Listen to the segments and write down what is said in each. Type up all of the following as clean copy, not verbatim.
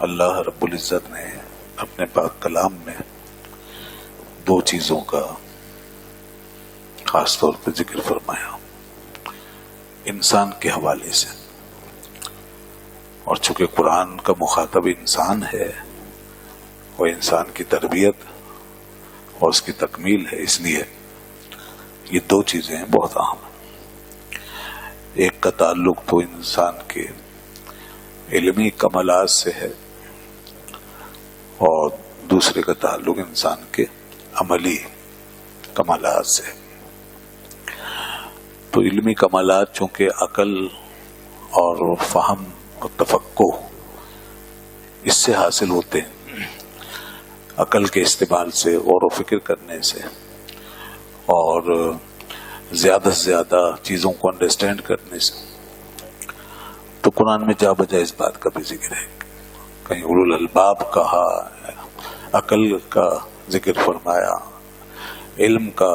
اللہ رب العزت نے اپنے پاک کلام میں دو چیزوں کا خاص طور پہ ذکر فرمایا انسان کے حوالے سے، اور چونکہ قرآن کا مخاطب انسان ہے وہ انسان کی تربیت اور اس کی تکمیل ہے، اس لیے یہ دو چیزیں بہت اہم ہیں۔ ایک کا تعلق تو انسان کے علمی کمالات سے ہے اور دوسرے کا تعلق انسان کے عملی کمالات سے۔ تو علمی کمالات چونکہ عقل اور فہم اور تفقع اس سے حاصل ہوتے ہیں، عقل کے استعمال سے، غور و فکر کرنے سے، اور زیادہ سے زیادہ چیزوں کو انڈرسٹینڈ کرنے سے۔ تو قرآن میں جا بجا اس بات کا بھی ذکر ہے، کہیں اولو الالباب کہا، عقل کا ذکر فرمایا، علم کا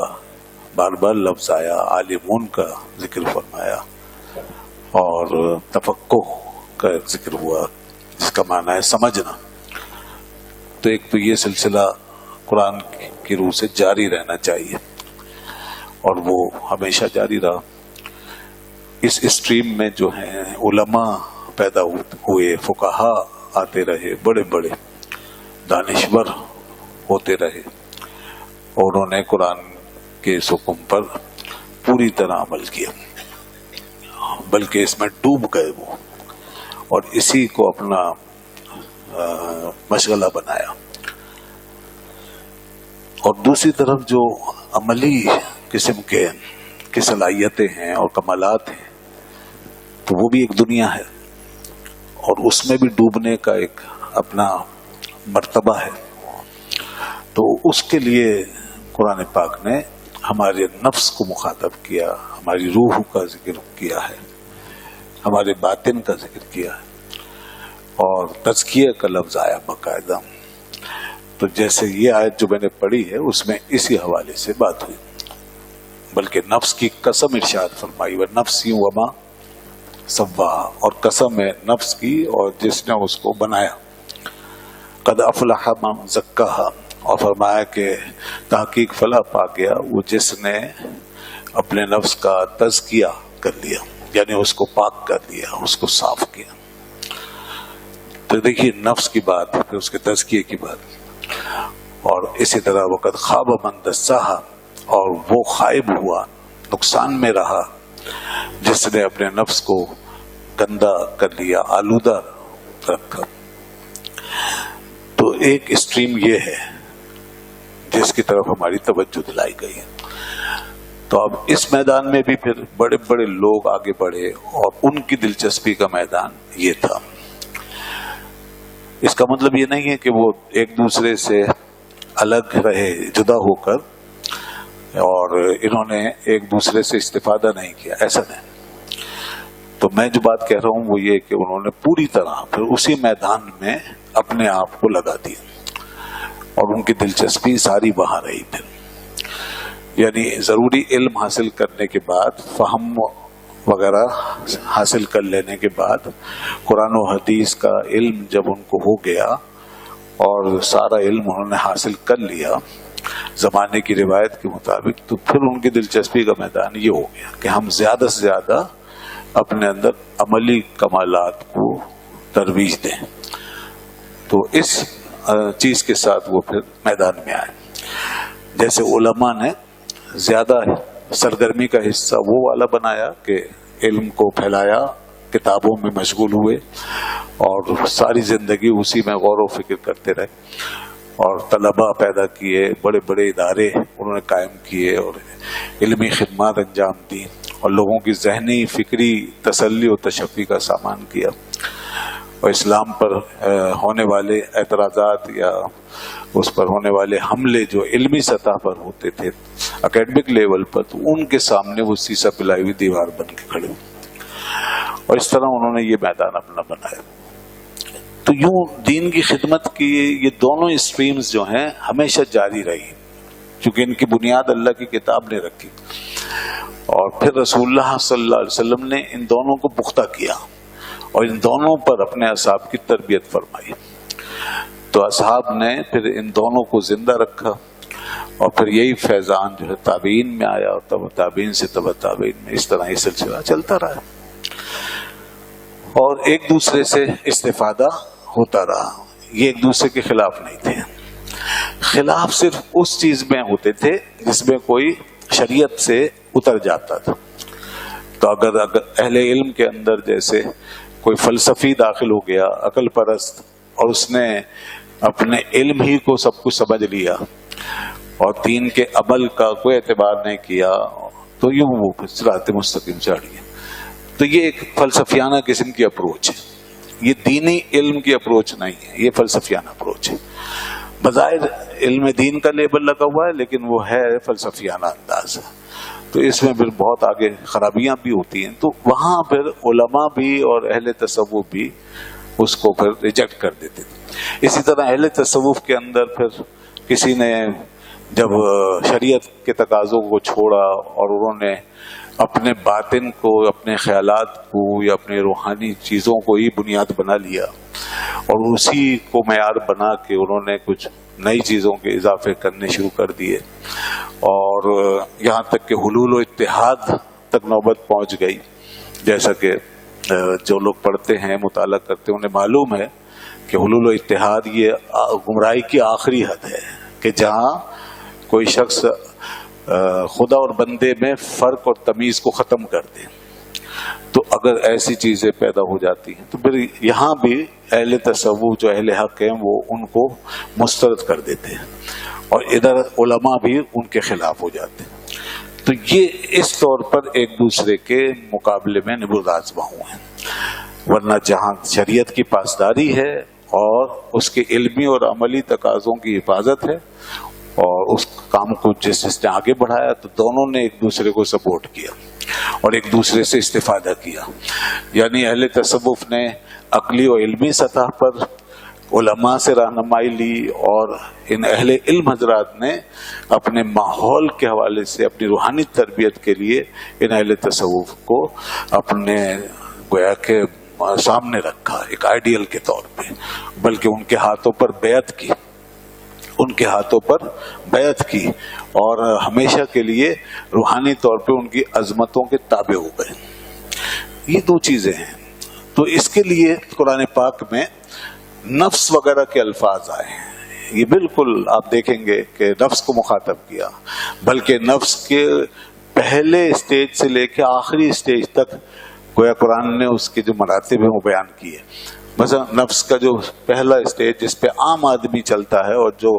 بار بار لفظ آیا، عالمون کا ذکر فرمایا، اور تفقع کا ذکر ہوا جس کا معنی ہے سمجھنا۔ تو ایک تو یہ سلسلہ قرآن کی روح سے جاری رہنا چاہیے، اور وہ ہمیشہ جاری رہا۔ اس اسٹریم میں جو ہیں علماء پیدا ہوئے، فقہا آتے رہے، بڑے بڑے دانشور ہوتے رہے، اور انہوں نے قرآن کے اس حکم پر پوری طرح عمل کیا، بلکہ اس میں ڈوب گئے وہ، اور اسی کو اپنا مشغلہ بنایا۔ اور دوسری طرف جو عملی قسم کی صلاحیتیں ہیں اور کمالات ہیں، تو وہ بھی ایک دنیا ہے، اور اس میں بھی ڈوبنے کا ایک اپنا مرتبہ ہے۔ تو اس کے لیے قرآن پاک نے ہمارے نفس کو مخاطب کیا، ہماری روح کا ذکر کیا ہے، ہمارے باطن کا ذکر کیا ہے، اور تزکیہ کا لفظ آیا باقاعدہ۔ تو جیسے یہ آیت جو میں نے پڑھی ہے اس میں اسی حوالے سے بات ہوئی، بلکہ نفس کی قسم ارشاد فرمائی، وَنَفْسٍ وَمَا سَوَّاهَا، اور قسم ہے نفس کی اور جس نے اس کو بنایا، قد افلح من زکاها، اور فرمایا کہ تحقیق فلاح پا گیا وہ جس نے اپنے نفس کا تزکیہ کر لیا، یعنی اس کو پاک کر دیا، اس کو صاف کیا۔ تو دیکھیے نفس کی بات، پھر اس کے تزکیے کی بات، اور اسی طرح وقت خواب من دساہا، اور وہ خائب ہوا، نقصان میں رہا جس نے اپنے نفس کو گندا کر لیا، آلودہ رکھا۔ تو ایک اسٹریم یہ ہے جس کی طرف ہماری توجہ دلائی گئی ہے۔ تو اب اس میدان میں بھی پھر بڑے بڑے لوگ آگے بڑھے، اور ان کی دلچسپی کا میدان یہ تھا۔ اس کا مطلب یہ نہیں ہے کہ وہ ایک دوسرے سے الگ رہے، جدا ہو کر، اور انہوں نے ایک دوسرے سے استفادہ نہیں کیا، ایسا نہیں۔ تو میں جو بات کہہ رہا ہوں وہ یہ کہ انہوں نے پوری طرح پھر اسی میدان میں اپنے آپ کو لگا دیا، اور ان کی دلچسپی ساری وہاں رہی۔ پھر یعنی ضروری علم حاصل کرنے کے بعد، فہم وغیرہ حاصل کر لینے کے بعد، قرآن و حدیث کا علم جب ان کو ہو گیا اور سارا علم انہوں نے حاصل کر لیا زمانے کی روایت کے مطابق، تو پھر ان کی دلچسپی کا میدان یہ ہو گیا کہ ہم زیادہ سے زیادہ اپنے اندر عملی کمالات کو ترویج دیں۔ تو اس چیز کے ساتھ وہ پھر میدان میں آئے۔ جیسے علماء نے زیادہ سرگرمی کا حصہ وہ والا بنایا کہ علم کو پھیلایا، کتابوں میں مشغول ہوئے، اور ساری زندگی اسی میں غور و فکر کرتے رہے، اور طلباء پیدا کیے، بڑے بڑے ادارے انہوں نے قائم کیے، اور علمی خدمات انجام دی، اور لوگوں کی ذہنی فکری تسلی و تشفی کا سامان کیا، اور اسلام پر ہونے والے اعتراضات یا اس پر ہونے والے حملے جو علمی سطح پر ہوتے تھے، اکیڈمک لیول پر، تو ان کے سامنے وہ سیسا پلائی ہوئی دیوار بن کے کھڑے ہوئے، اور اس طرح انہوں نے یہ میدان اپنا بنایا۔ تو یوں دین کی خدمت کی یہ دونوں اسٹریمز جو ہیں ہمیشہ جاری رہی، چونکہ ان کی بنیاد اللہ کی کتاب نے رکھی، اور پھر رسول اللہ صلی اللہ علیہ وسلم نے ان دونوں کو پختہ کیا، اور ان دونوں پر اپنے اصحاب کی تربیت فرمائی۔ تو اصحاب نے پھر ان دونوں کو زندہ رکھا اور پھر یہی فیضان جو ہے تابعین میں آیا اور تبع تابعین سے تبع تابعین میں، اس طرح یہ سلسلہ چلتا رہا اور ایک دوسرے سے استفادہ ہوتا رہا. یہ ایک دوسرے کے خلاف نہیں تھے. خلاف صرف اس چیز میں ہوتے تھے جس میں کوئی شریعت سے اتر جاتا تھا. تو اگر اہل علم کے اندر جیسے کوئی فلسفی داخل ہو گیا، عقل پرست، اور اس نے اپنے علم ہی کو سب کچھ سمجھ لیا اور دین کے عمل کا کوئی اعتبار نہیں کیا، تو یوں وہ صراط مستقیم سے ہٹ گیا. تو یہ ایک فلسفیانہ قسم کی اپروچ ہے. یہ دینی علم کی اپروچ نہیں ہے، یہ فلسفیانہ اپروچ ہے. بظاہر علم دین کا لیبل لگا ہوا ہے لیکن وہ ہے فلسفیانہ انداز. تو اس میں پھر بہت آگے خرابیاں بھی ہوتی ہیں. تو وہاں پھر علماء بھی اور اہل تصوف بھی اس کو پھر ریجیکٹ کر دیتے تھے. اسی طرح اہل تصوف کے اندر پھر کسی نے جب شریعت کے تقاضوں کو چھوڑا اور انہوں نے اپنے باطن کو، اپنے خیالات کو یا اپنے روحانی چیزوں کو ہی بنیاد بنا لیا اور اسی کو معیار بنا کے انہوں نے کچھ نئی چیزوں کے اضافے کرنے شروع کر دیے اور یہاں تک کہ حلول و اتحاد تک نوبت پہنچ گئی. جیسا کہ جو لوگ پڑھتے ہیں، مطالعہ کرتے ہیں، انہیں معلوم ہے کہ حلول و اتحاد یہ گمراہی کی آخری حد ہے کہ جہاں کوئی شخص خدا اور بندے میں فرق اور تمیز کو ختم کر دے. تو اگر ایسی چیزیں پیدا ہو جاتی ہیں تو پھر یہاں بھی اہل تصوف جو اہل حق ہیں وہ ان کو مسترد کر دیتے ہیں اور ادھر علماء بھی ان کے خلاف ہو جاتے ہیں. تو یہ اس طور پر ایک دوسرے کے مقابلے میں نبرد آزما ہوئے ہیں. ورنہ جہاں شریعت کی پاسداری ہے اور اس کے علمی اور عملی تقاضوں کی حفاظت ہے اور اس کام کو جس نے آگے بڑھایا تو دونوں نے ایک دوسرے کو سپورٹ کیا اور ایک دوسرے سے استفادہ کیا. یعنی اہل تصوف نے عقلی و علمی سطح پر علماء سے رہنمائی لی اور ان اہل علم حضرات نے اپنے ماحول کے حوالے سے اپنی روحانی تربیت کے لیے ان اہل تصوف کو اپنے گویا کے سامنے رکھا ایک آئیڈیل کے طور پہ، بلکہ ان کے ہاتھوں پر بیعت کی اور ہمیشہ کے لیے روحانی طور پہ ان کی عظمتوں کے تابع ہو گئے. یہ دو چیزیں ہیں. تو اس کے لیے قرآن پاک میں نفس وغیرہ کے الفاظ آئے ہیں. یہ بالکل آپ دیکھیں گے کہ نفس کو مخاطب کیا، بلکہ نفس کے پہلے اسٹیج سے لے کے آخری اسٹیج تک گویا قرآن نے اس کے جو مراتب ہیں وہ بیان کیے. مثلا نفس کا جو پہلا اسٹیج جس پہ عام آدمی چلتا ہے اور جو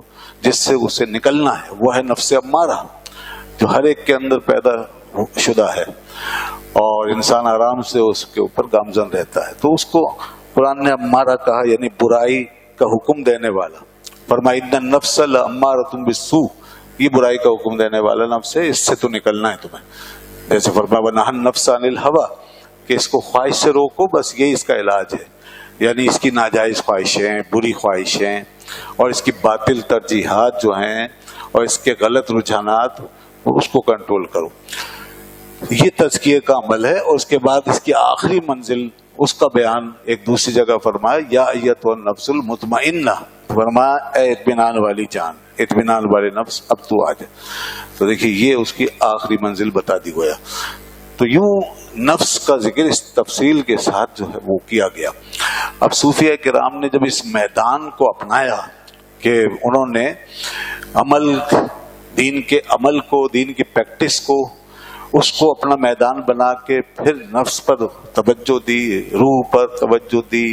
جس سے اسے نکلنا ہے وہ ہے نفس امارہ، جو ہر ایک کے اندر پیدا شدہ ہے اور انسان آرام سے اس کے اوپر گامزن رہتا ہے. تو اس کو قرآن نے امارہ کہا، یعنی برائی کا حکم دینے والا. فرمایا ان النفس لامارۃ بالسوء، یہ برائی کا حکم دینے والا نفس ہے، اس سے تو نکلنا ہے تمہیں. جیسے فرمایا ونہى النفس عن الہوى، کہ اس کو خواہش سے روکو، بس یہی اس کا علاج ہے. یعنی اس کی ناجائز خواہشیں، بری خواہشیں اور اس کی باطل ترجیحات جو ہیں اور اس کے غلط رجحانات، اس کو کنٹرول کرو. یہ تزکیے کا عمل ہے. اور اس کے بعد اس کی آخری منزل اس کا بیان ایک دوسری جگہ فرمایا یا ایتھا النفس المطمئنہ، فرمایا اے اطمینان والی جان، اطمینان والے نفس اب تو آ جائے. تو دیکھیے یہ اس کی آخری منزل بتا دی گیا. تو یوں نفس کا ذکر اس تفصیل کے ساتھ جو ہے وہ کیا گیا. اب صوفیہ کرام نے جب اس میدان کو اپنایا کہ انہوں نے دین کے عمل کو، دین کی پریکٹس کو، اس کو اپنا میدان بنا کے پھر نفس پر توجہ دی، روح پر توجہ دی،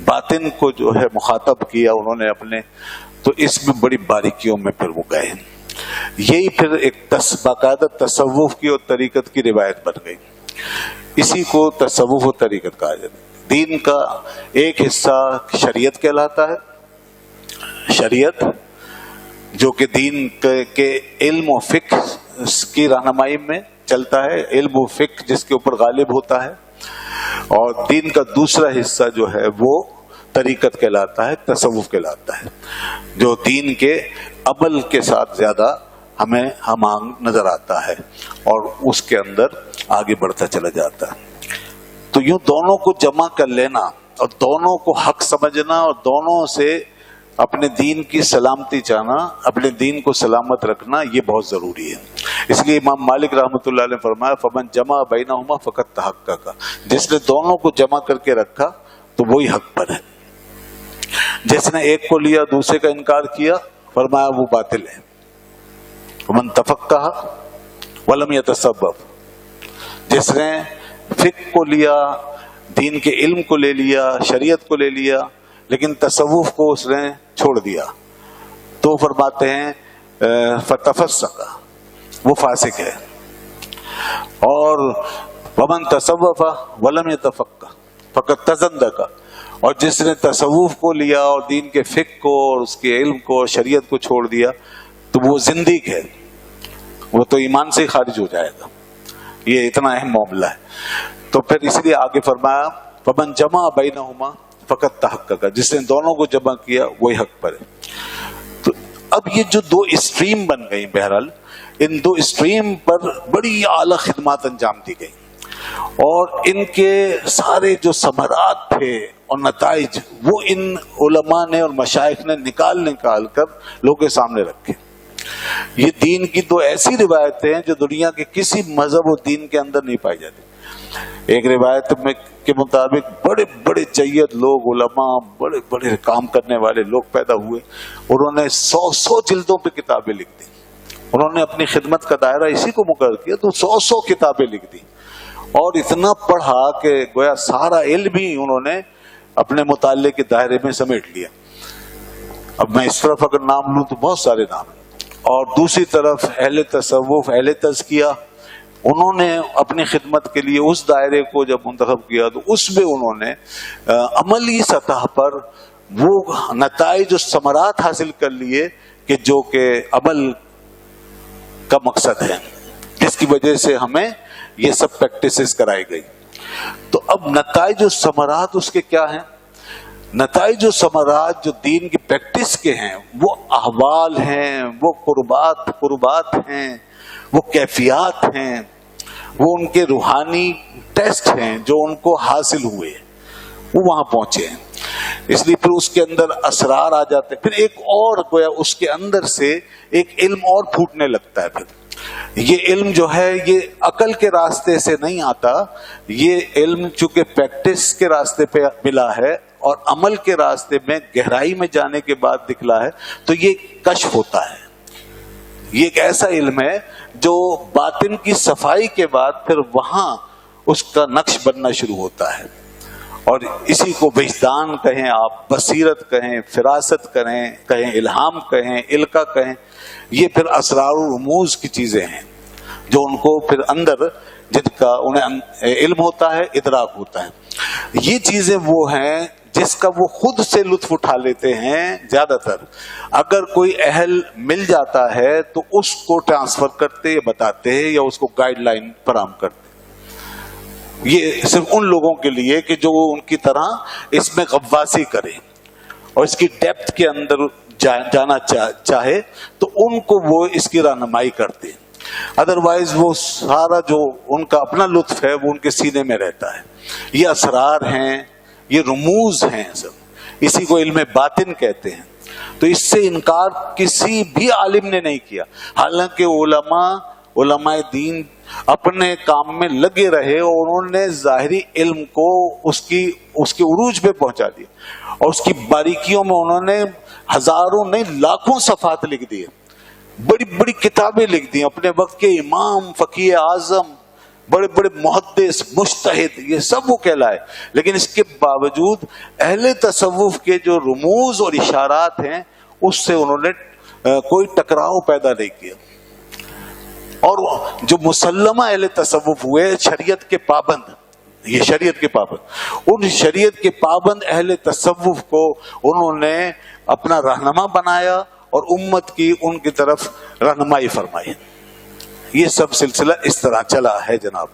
باطن کو جو ہے مخاطب کیا انہوں نے اپنے. تو اس میں بڑی باریکیوں میں پھر وہ گئے. یہی پھر ایک باقاعدہ تصوف کی اور طریقت کی روایت بن گئی. اسی کو تصوف و طریقت کہا جاتا ہے. دین کا ایک حصہ شریعت کہلاتا ہے، شریعت جو کہ دین کے علم و فقہ کی رہنمائی میں چلتا ہے، علم و فقہ جس کے اوپر غالب ہوتا ہے. اور دین کا دوسرا حصہ جو ہے وہ طریقت کہلاتا ہے، تصوف کہلاتا ہے، جو دین کے عمل کے ساتھ زیادہ ہمیں ہم آہنگ نظر آتا ہے اور اس کے اندر آگے بڑھتا چلا جاتا ہے. تو یوں دونوں کو جمع کر لینا اور دونوں کو حق سمجھنا اور دونوں سے اپنے دین کی سلامتی چاہنا، اپنے دین کو سلامت رکھنا، یہ بہت ضروری ہے۔ اس لیے امام مالک رحمۃ اللہ علیہ نے فرمایا فمن جمع بینہما فقد تحقق، جس نے دونوں کو جمع کر کے رکھا تو وہی حق پر ہے۔ جس نے ایک کو لیا دوسرے کا انکار کیا، فرمایا وہ باطل ہے۔ ومن تفقہ ولم یتسبب، جس نے فقہ کو لیا، دین کے علم کو لے لیا، شریعت کو لے لیا، لیکن تصوف کو اس نے چھوڑ دیا، تو فرماتے ہیں فتفسق، وہ فاسق ہے۔ اور ومن تصوف ولم یتفقہ فقد تزندق، اور جس نے تصوف کو لیا اور دین کے فقہ کو اور اس کے علم کو اور شریعت کو چھوڑ دیا تو وہ زندیق ہے، وہ تو ایمان سے ہی خارج ہو جائے گا۔ یہ اتنا اہم معاملہ ہے۔ تو پھر اس لیے آگے فرمایا فمن جمع بینہما فقد تحقق، جس نے دونوں کو جمع کیا وہی حق پر ہے۔ تو اب یہ جو دو اسٹریم بن گئی، بہرحال ان دو اسٹریم پر بڑی اعلیٰ خدمات انجام دی گئی، اور ان کے سارے جو ثمرات تھے اور نتائج وہ ان علماء نے اور مشائخ نے نکال کر لوگوں کے سامنے رکھے۔ یہ دین کی دو ایسی روایتیں ہیں جو دنیا کے کسی مذہب و دین کے اندر نہیں پائی جاتی۔ ایک روایت میں کے مطابق بڑے بڑے جید لوگ، علماء، بڑے بڑے کام کرنے والے لوگ پیدا ہوئے، انہوں نے 100 جلدوں پہ کتابیں لکھ دی۔ انہوں نے اپنی خدمت کا دائرہ اسی کو مقرر کیا تو 100 کتابیں لکھ دی، اور اتنا پڑھا کہ گویا سارا علم ہی انہوں نے اپنے مطالعے کے دائرے میں سمیٹ لیا۔ اب میں اس طرف اگر نام لوں تو بہت سارے نام ہیں، اور دوسری طرف اہل تصوف، اہل تزکیہ، انہوں نے اپنی خدمت کے لیے اس دائرے کو جب منتخب کیا تو اس میں انہوں نے عملی سطح پر وہ نتائج و ثمرات حاصل کر لیے کہ جو کہ عمل کا مقصد ہے، جس کی وجہ سے ہمیں یہ سب پریکٹسز کرائی گئی۔ تو اب نتائج و ثمرات اس کے کیا ہیں؟ نتائج و ثمرات جو دین کی پریکٹس کے ہیں وہ احوال ہیں، وہ قربات ہیں، وہ کیفیات ہیں، وہ ان کے روحانی ٹیسٹ ہیں جو ان کو حاصل ہوئے، وہ وہاں پہنچے ہیں۔ اس لیے پھر اس کے اندر اسرار آ جاتے ہیں، پھر ایک اور گویا اس کے اندر سے ایک علم اور پھوٹنے لگتا ہے۔ پھر یہ علم جو ہے یہ عقل کے راستے سے نہیں آتا، یہ علم چونکہ پریکٹس کے راستے پہ ملا ہے اور عمل کے راستے میں گہرائی میں جانے کے بعد دکھلا ہے، تو یہ کشف ہوتا ہے۔ یہ ایک ایسا علم ہے جو باطن کی صفائی کے بعد پھر وہاں اس کا نقش بننا شروع ہوتا ہے، اور اسی کو وجدان کہیں، آپ بصیرت کہیں، فراست کہیں، الہام کہیں، علقہ کہیں، یہ پھر اسرار و رموز کی چیزیں ہیں جو ان کو پھر اندر جن کا انہیں علم ہوتا ہے، ادراک ہوتا ہے۔ یہ چیزیں وہ ہیں جس کا وہ خود سے لطف اٹھا لیتے ہیں زیادہ تر۔ اگر کوئی اہل مل جاتا ہے تو اس کو ٹرانسفر کرتے یا بتاتے ہیں یا اس کو گائیڈ لائن فراہم کرتے۔ یہ صرف ان لوگوں کے لیے کہ جو ان کی طرح اس میں غواصی کرے اور اس کی ڈیپتھ کے اندر جانا چاہے تو ان کو وہ اس کی رہنمائی کرتے ہیں۔ ادروائز وہ سارا جو ان کا اپنا لطف ہے وہ ان کے سینے میں رہتا ہے۔ یہ اسرار ہیں، یہ رموز ہیں، سب اسی کو علم باطن کہتے ہیں۔ تو اس سے انکار کسی بھی عالم نے نہیں کیا، حالانکہ علماء دین اپنے کام میں لگے رہے اور انہوں نے ظاہری علم کو اس کے عروج پہ پہنچا دیا، اور اس کی باریکیوں میں انہوں نے ہزاروں نہیں لاکھوں صفحات لکھ دیے، بڑی بڑی کتابیں لکھ دی، اپنے وقت کے امام، فقیہ اعظم، بڑے بڑے محدث، مجتہد، یہ سب وہ کہلائے۔ لیکن اس کے باوجود اہل تصوف کے جو رموز اور اشارات ہیں اس سے انہوں نے کوئی ٹکراؤ پیدا نہیں کیا، اور جو مسلمہ اہل تصوف ہوئے شریعت کے پابند، یہ شریعت کے پابند، ان شریعت کے پابند اہل تصوف کو انہوں نے اپنا رہنما بنایا اور امت کی ان کی طرف رہنمائی فرمائی۔ یہ سب سلسلہ اس طرح چلا ہے جناب۔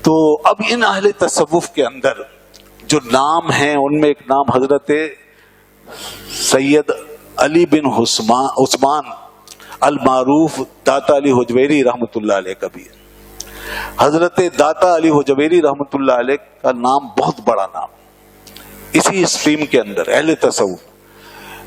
تو اب ان اہل تصوف کے اندر جو نام ہیں ان میں ایک نام حضرت سید علی بن عثمان المعروف داتا علی حجویری رحمۃ اللہ علیہ کا بھی ہے۔ حضرت داتا علی حجویری رحمۃ اللہ علیہ کا نام بہت بڑا نام اسی اسٹریم کے اندر اہل تصوف،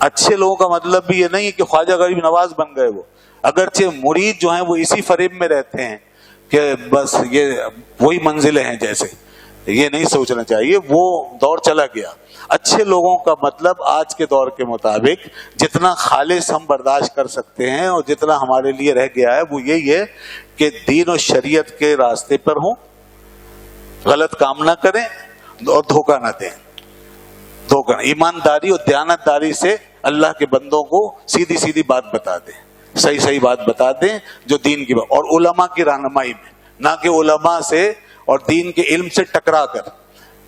اچھے لوگوں کا مطلب بھی یہ نہیں ہے کہ خواجہ غریب نواز بن گئے وہ، اگرچہ مرید جو ہیں وہ اسی فریب میں رہتے ہیں کہ بس یہ وہی منزلیں ہیں، جیسے یہ نہیں سوچنا چاہیے، وہ دور چلا گیا۔ اچھے لوگوں کا مطلب آج کے دور کے مطابق جتنا خالص ہم برداشت کر سکتے ہیں اور جتنا ہمارے لیے رہ گیا ہے وہ یہی ہے کہ دین و شریعت کے راستے پر ہوں، غلط کام نہ کریں اور دھوکہ نہ دیں، دھوکہ، ایمانداری اور دیانتداری سے اللہ کے بندوں کو سیدھی سیدھی بات بتا دیں، صحیح صحیح بات بتا دیں جو دین کی بات، اور علماء کی رہنمائی میں، نہ کہ علماء سے اور دین کے علم سے ٹکرا کر،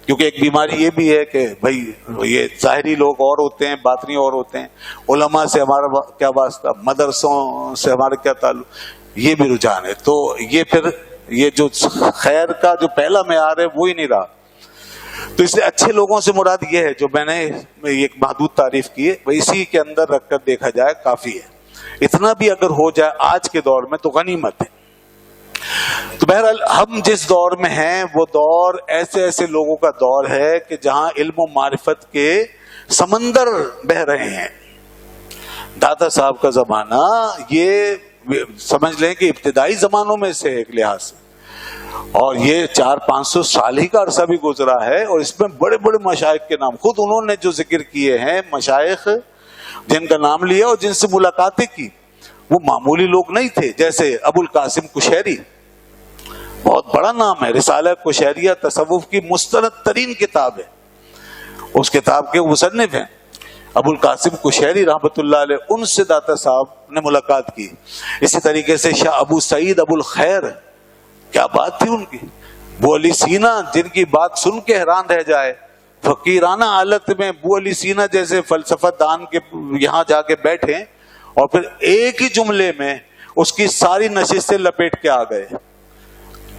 کیونکہ ایک بیماری یہ بھی ہے کہ بھائی یہ ظاہری لوگ اور ہوتے ہیں، باطنی اور ہوتے ہیں، علماء سے ہمارا کیا واسطہ، مدرسوں سے ہمارا کیا تعلق، یہ بھی رجحان ہے۔ تو یہ پھر یہ جو خیر کا جو پہلا معیار ہے وہی نہیں رہا۔ تو اس لیے اچھے لوگوں سے مراد یہ ہے جو میں نے ایک محدود تعریف کی ہے، اسی کے اندر رکھ کر دیکھا جائے کافی ہے، اتنا بھی اگر ہو جائے آج کے دور میں تو غنیمت ہے۔ تو بہرحال ہم جس دور میں ہیں وہ دور ایسے ایسے لوگوں کا دور ہے کہ جہاں علم و معرفت کے سمندر بہ رہے ہیں۔ داتا صاحب کا زمانہ یہ سمجھ لیں کہ ابتدائی زمانوں میں سے ایک لحاظ سے، اور یہ 400-500 سال ہی کا عرصہ بھی گزرا ہے، اور اس میں بڑے بڑے مشائخ کے نام خود انہوں نے جو ذکر کیے ہیں، مشائخ جن کا نام لیا اور جن سے ملاقاتیں کی، وہ معمولی لوگ نہیں تھے۔ جیسے ابو القاسم قشیری، بہت بڑا نام ہے، رسالہ قشیریہ تصوف کی مستند ترین کتاب ہے، اس کتاب کے مصنف ہیں ابو القاسم قشیری رحمۃ اللہ علیہ، ان سے داتا صاحب نے ملاقات کی۔ اسی طریقے سے شاہ ابو سعید ابو الخیر، کیا بات تھی ان کی، ابو علی سینا جن کی بات سن کے حیران رہ جائے، فقیرانہ حالت میں ابو علی سینا جیسے فلسفہ دان کے یہاں جا کے بیٹھے اور پھر ایک ہی جملے میں اس کی ساری نشستیں لپیٹ کے آ گئے،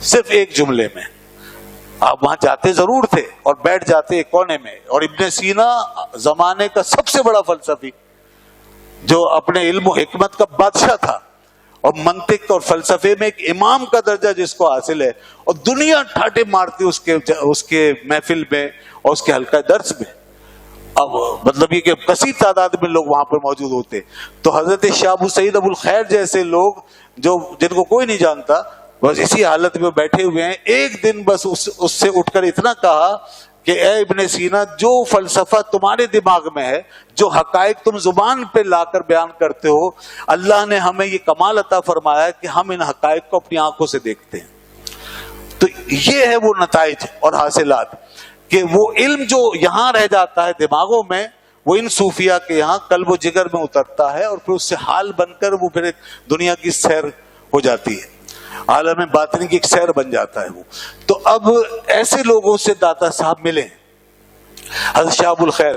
صرف ایک جملے میں۔ آپ وہاں جاتے ضرور تھے اور بیٹھ جاتے ایک کونے میں، اور ابن سینا زمانے کا سب سے بڑا فلسفی جو اپنے علم و حکمت کا بادشاہ تھا، اور منطق اور فلسفے میں ایک امام کا درجہ جس کو حاصل ہے، اور دنیا ٹھاٹے مارتی اس کے محفل میں اور اس کے حلقہ درس میں۔ اب مطلب یہ کہ کثیر تعداد میں لوگ وہاں پر موجود ہوتے، تو حضرت شاہ ابو سعید ابو الخیر جیسے لوگ جو جن کو کوئی نہیں جانتا، بس اسی حالت میں بیٹھے ہوئے ہیں، ایک دن بس اس سے اٹھ کر اتنا کہا کہ اے ابن سینا، جو فلسفہ تمہارے دماغ میں ہے، جو حقائق تم زبان پہ لا کر بیان کرتے ہو، اللہ نے ہمیں یہ کمال عطا فرمایا کہ ہم ان حقائق کو اپنی آنکھوں سے دیکھتے ہیں۔ تو یہ ہے وہ نتائج اور حاصلات کہ وہ علم جو یہاں رہ جاتا ہے دماغوں میں، وہ ان صوفیہ کے یہاں قلب و جگر میں اترتا ہے، اور پھر اس سے حال بن کر وہ پھر ایک دنیا کی سیر ہو جاتی ہے، عالم باطنی کی ایک سیر بن جاتا ہے وہ۔ تو اب ایسے لوگوں سے داتا صاحب ملے، حضرت شاہ ابو الخیر